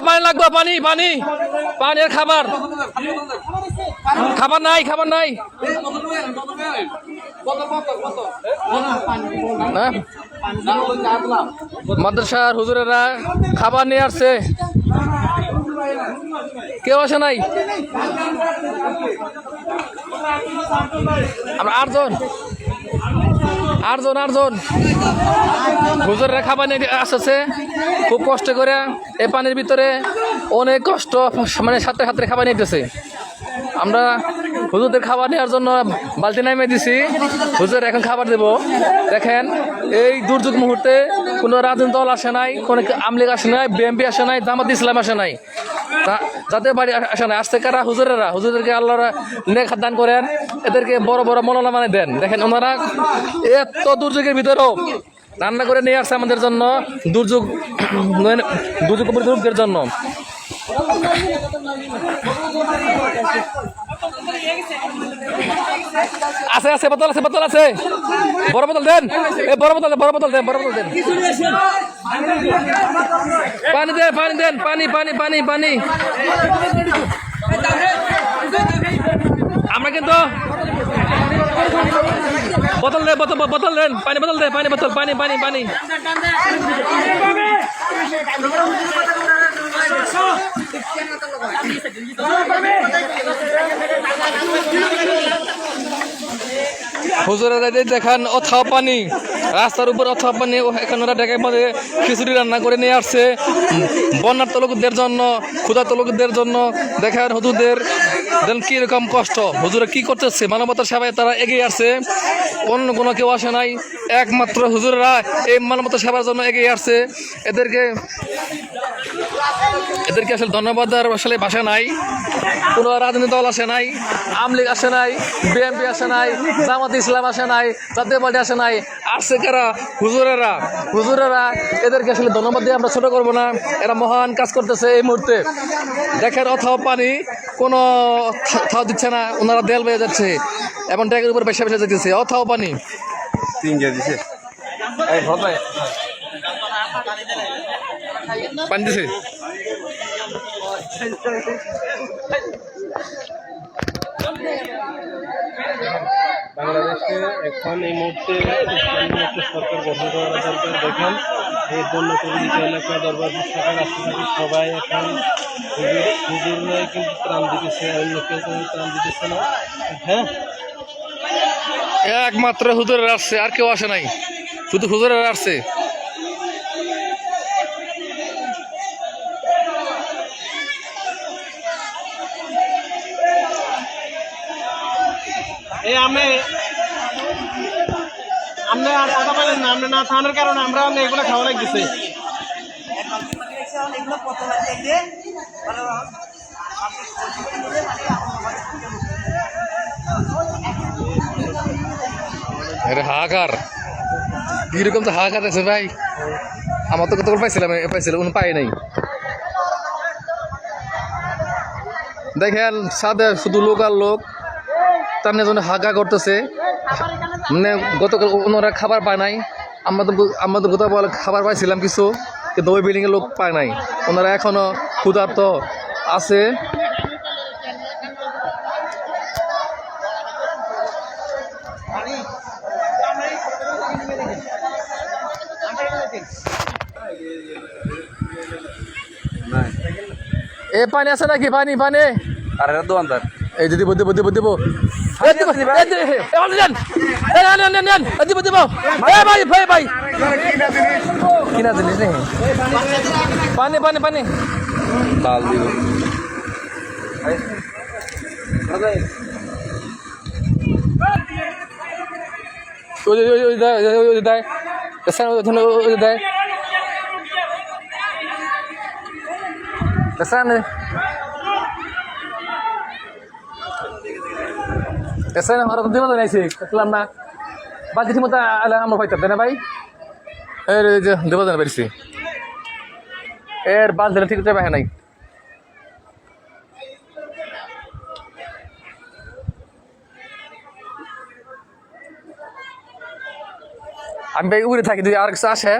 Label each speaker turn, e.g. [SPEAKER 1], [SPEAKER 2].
[SPEAKER 1] পানি লাগবে, পানি পানি পানির খাবার, খাবার নাই, খাবার নাই। মাদ্রাসার হুজুরেরা খাবার নিয়ে আসছে, কেউ আসে নাই। আমরা আটজন হুজুরেরা খাবার নিয়ে আসছে খুব কষ্ট করে। এই পানির ভিতরে অনেক কষ্ট, মানে সাথে সাথে খাবার নিতেছে। আমরা হুজুরদের খাবার নেওয়ার জন্য বালতি নামিয়ে দিছি, হুজুর এখন খাবার দেব। দেখেন এই দুর্যোগ মুহূর্তে কোনো রাজনৈতিক দল আসে নাই, কোনো আওয়ামী লীগ আসে নাই, বিএনপি আসে নাই, জামাত ইসলাম আসে নাই, যাদের বাড়ি আসে নাই। আসতে কারা? হুজুরদেরকে আল্লাহরা নেক দান করেন, এদেরকে বড় বড় মৌলানা মানে দেন। দেখেন ওনারা এত দুর্যোগের ভিতরেও রান্না করে নিয়ে আসছে আমাদের জন্য, দুর্যোগ দুর্যোগের জন্য। আছে আছে বোতল আছে, বোতল আছে, বড় বোতল দেন, এই বড় বোতল দেন, বড় বোতল দেন, বড় বোতল দেন। পানি দেন, পানি দেন, পানি পানি পানি পানি। আমরা কিন্তু বোতল দেন, বোতল দেন, পানি বোতল দেন, পানি বোতল, পানি পানি পানি। হুজুরেরা দেখান অথাও পানি, রাস্তার উপর অথাও পানি। এখন ওরা ডেকে মধ্যে খিচুড়ি রান্না করে নিয়ে আসছে বন্যার্ত লোকদের জন্য, ক্ষুধার্ত লোকদের জন্য। দেখেন হুজুরদের কিরকম কষ্ট, হুজুরা কি করতেছে, মানবতার সেবায় তারা এগিয়ে আসছে। অন্য কোনো কেউ আসে নাই, একমাত্র হুজুররা এই মানবতার সেবার জন্য এগিয়ে আসছে। এদেরকে আসলে ধন্যবাদ দেওয়ার আসলে ভাষা নাই। কোনো রাজনৈতিক দল আসে নাই, আওয়ামী লীগ আসে নাই, বিএনপি আসে নাই, জামাত ইসলাম আসে নাই, জাতীয় পার্টি আসে নাই। আসছে কারা? হুজুরেরা। এদেরকে আসলে ধন্যবাদ দিয়ে আমরা ছোট করবো না, এরা মহান কাজ করতেছে এই মুহূর্তে। দেখেন অথাও পানি, কোনো থাও দিচ্ছে না, ওনারা দেয়াল বেয়ে যাচ্ছে এবং ট্যাগের উপর বেসা বেসা যেতেছে। অথাও পানি পানি দিছে।
[SPEAKER 2] বাংলাদেশে এখন এই মুহূর্তে একটা সরকার গঠন করা দরকার। দেখেন এই বন্যা প্রভাবিত এলাকা দরবার শাখার রাষ্ট্রপতি সবাই এখন হুজুরাই কিন্তু ত্রাণ দিতেছে, অন্য কেউ কোনো ত্রাণ দিতেছে না। হ্যাঁ,
[SPEAKER 1] একমাত্র হুজুরেরা আসছে, আর কেউ আসে নাই, শুধু হুজুরেরা আসছে।
[SPEAKER 2] এই আপনি আর কথা বলেন না, আপনি না থানার কারণে আমরা এগুলো খাওয়া লাগতেছে।
[SPEAKER 1] হাহাকার কিরকম তো হাহাকার আছে ভাই। আমার তো কত পাইছিলাম পাই নাই। দেখেন সাদে শুধু লোক আর লোক, তার জন্য হাগা করতেছে। মানে গতকাল ওনারা খাবার পায় নাই, আমাদের গতকাল খাবার পাইছিলাম কিছু, কিন্তু ওই বিল্ডিং এর লোক পায় নাই। ওনারা এখনো ক্ষুধার্ত আছে। এ পানি আছে নাকি? পানি পানি এই যে দিব দিব দিব দিব ভাই কিনা জিনিস নেই। পানি পানি পানি না বা কিছু মতো আমরা পাইতাম না ভাই। এর দেবো জানা পারছি, এর বাস দিলে ঠিক পাই নাই। আমি ভাই উড়ে থাকি, যদি আর কিছু আসে